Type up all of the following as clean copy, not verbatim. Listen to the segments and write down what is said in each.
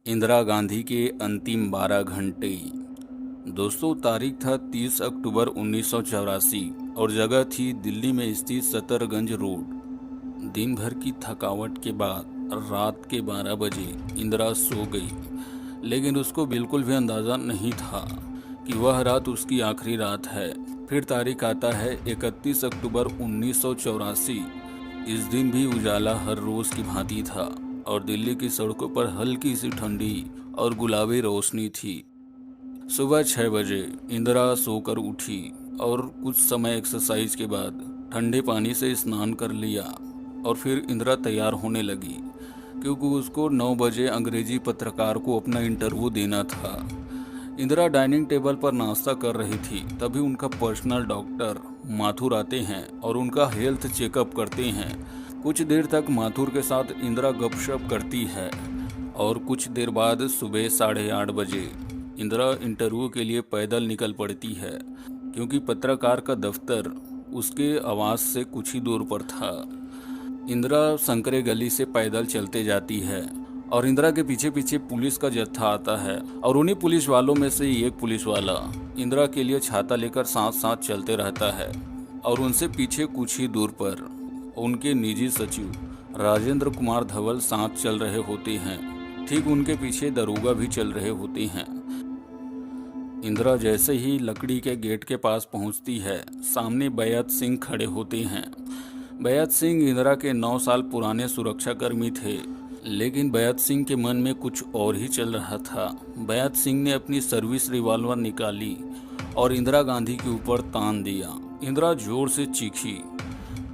इंदिरा गांधी के अंतिम 12 घंटे। दोस्तों, तारीख था 30 अक्टूबर 1984 और जगह थी दिल्ली में स्थित सतरगंज रोड। दिन भर की थकावट के बाद रात के 12 बजे इंदिरा सो गई, लेकिन उसको बिल्कुल भी अंदाज़ा नहीं था कि वह रात उसकी आखिरी रात है। फिर तारीख आता है 31 अक्टूबर 1984। इस दिन भी उजाला हर रोज़ की भांति था और दिल्ली की सड़कों पर हल्की सी ठंडी और गुलाबी रोशनी थी। सुबह 6 बजे इंदिरा सोकर उठी और कुछ समय एक्सरसाइज के बाद ठंडे पानी से स्नान कर लिया और फिर इंदिरा तैयार होने लगी, क्योंकि उसको 9 बजे अंग्रेजी पत्रकार को अपना इंटरव्यू देना था। इंदिरा डाइनिंग टेबल पर नाश्ता कर रही थी, तभी उनका पर्सनल डॉक्टर माथुर आते हैं और उनका हेल्थ चेकअप करते हैं। कुछ देर तक माथुर के साथ इंदिरा गपशप करती है और कुछ देर बाद सुबह 8:30 बजे इंदिरा इंटरव्यू के लिए पैदल निकल पड़ती है, क्योंकि पत्रकार का दफ्तर उसके आवास से कुछ ही दूर पर था। इंदिरा संकरे गली से पैदल चलते जाती है और इंदिरा के पीछे पीछे पुलिस का जत्था आता है और उन्हीं पुलिस वालों में से एक पुलिस वाला इंदिरा के लिए छाता लेकर साथ साथ चलते रहता है और उनसे पीछे कुछ ही दूर पर उनके निजी सचिव राजेंद्र कुमार धवल साथ चल रहे होते हैं। ठीक उनके पीछे दरोगा भी चल रहे होते हैं। इंदिरा जैसे ही लकड़ी के गेट के पास पहुंचती है, सामने बैयत सिंह खड़े होते हैं। बैयत सिंह इंदिरा के 9 साल पुराने सुरक्षाकर्मी थे, लेकिन बैयत सिंह के मन में कुछ और ही चल रहा था। बैयत सिंह ने अपनी सर्विस रिवॉल्वर निकाली और इंदिरा गांधी के ऊपर तान दिया। इंदिरा जोर से चीखी,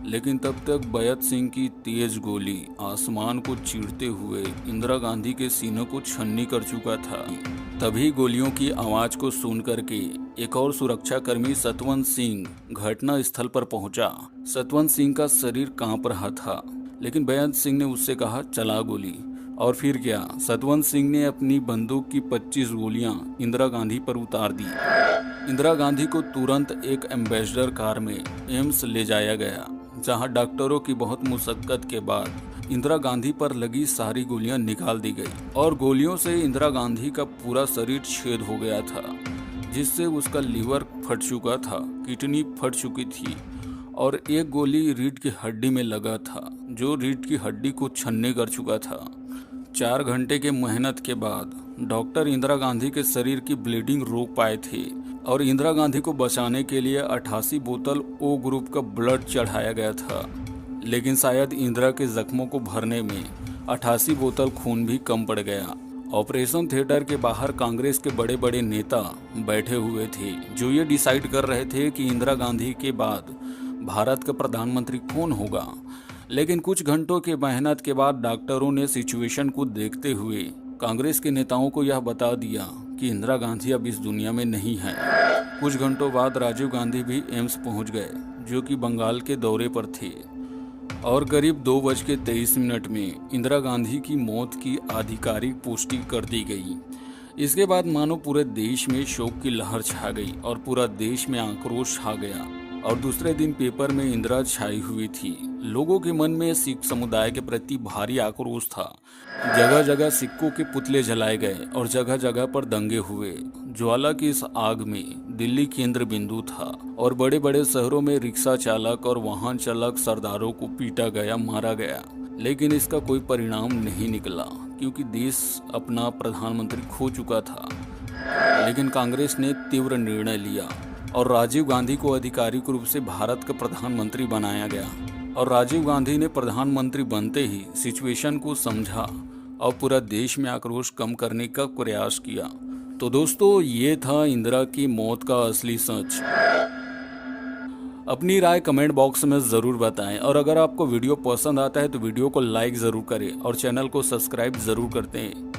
लेकिन तब तक बैयत सिंह की तेज गोली आसमान को चीरते हुए इंदिरा गांधी के सीने को छन्नी कर चुका था। तभी गोलियों की आवाज को सुन करके एक और सुरक्षाकर्मी सतवंत सिंह घटना स्थल पर पहुंचा। सतवंत सिंह का शरीर कांप रहा था, लेकिन बैयत सिंह ने उससे कहा, चला गोली। और फिर क्या, सतवंत सिंह ने अपनी बंदूक की 25 गोलियां इंदिरा गांधी पर उतार दी। इंदिरा गांधी को तुरंत एक एम्बेसडर कार में एम्स ले जाया गया, जहां डॉक्टरों की बहुत मुशक्कत के बाद इंदिरा गांधी पर लगी सारी गोलियां निकाल दी गई और गोलियों से इंदिरा गांधी का पूरा शरीर छेद हो गया था, जिससे उसका लीवर फट चुका था, किडनी फट चुकी थी और एक गोली रीढ़ की हड्डी में लगा था, जो रीढ़ की हड्डी को छन्नी कर चुका था। 4 घंटे के मेहनत के बाद डॉक्टर इंदिरा गांधी के शरीर की ब्लीडिंग रोक पाए थे और इंदिरा गांधी को बचाने के लिए 88 बोतल ओ ग्रुप का ब्लड चढ़ाया गया था, लेकिन शायद इंदिरा के जख्मों को भरने में 88 बोतल खून भी कम पड़ गया। ऑपरेशन थिएटर के बाहर कांग्रेस के बड़े बड़े नेता बैठे हुए थे, जो ये डिसाइड कर रहे थे कि इंदिरा गांधी के बाद भारत का प्रधानमंत्री कौन होगा। लेकिन कुछ घंटों की मेहनत के बाद डॉक्टरों ने सिचुएशन को देखते हुए कांग्रेस के नेताओं को यह बता दिया कि इंदिरा गांधी अब इस दुनिया में नहीं है। कुछ घंटों बाद राजीव गांधी भी एम्स पहुंच गए, जो कि बंगाल के दौरे पर थे, और करीब 2:23 में इंदिरा गांधी की मौत की आधिकारिक पुष्टि कर दी गई। इसके बाद मानो पूरे देश में शोक की लहर छा गई और पूरा देश में आक्रोश छा गया और दूसरे दिन पेपर में इंदिरा छाई हुई थी। लोगों के मन में सिख समुदाय के प्रति भारी आक्रोश था। जगह जगह सिक्कों के पुतले जलाए गए और जगह जगह पर दंगे हुए। ज्वाला की इस आग में दिल्ली केंद्र बिंदु था और बड़े बड़े शहरों में रिक्शा चालक और वाहन चालक सरदारों को पीटा गया, मारा गया। लेकिन इसका कोई परिणाम नहीं निकला, क्योंकि देश अपना प्रधानमंत्री खो चुका था। लेकिन कांग्रेस ने तीव्र निर्णय लिया और राजीव गांधी को आधिकारिक रूप से भारत का प्रधानमंत्री बनाया गया। और राजीव गांधी ने प्रधानमंत्री बनते ही सिचुएशन को समझा और पूरा देश में आक्रोश कम करने का प्रयास किया। तो दोस्तों, ये था इंदिरा की मौत का असली सच। अपनी राय कमेंट बॉक्स में ज़रूर बताएं और अगर आपको वीडियो पसंद आता है तो वीडियो को लाइक ज़रूर करें और चैनल को सब्सक्राइब ज़रूर करते हैं।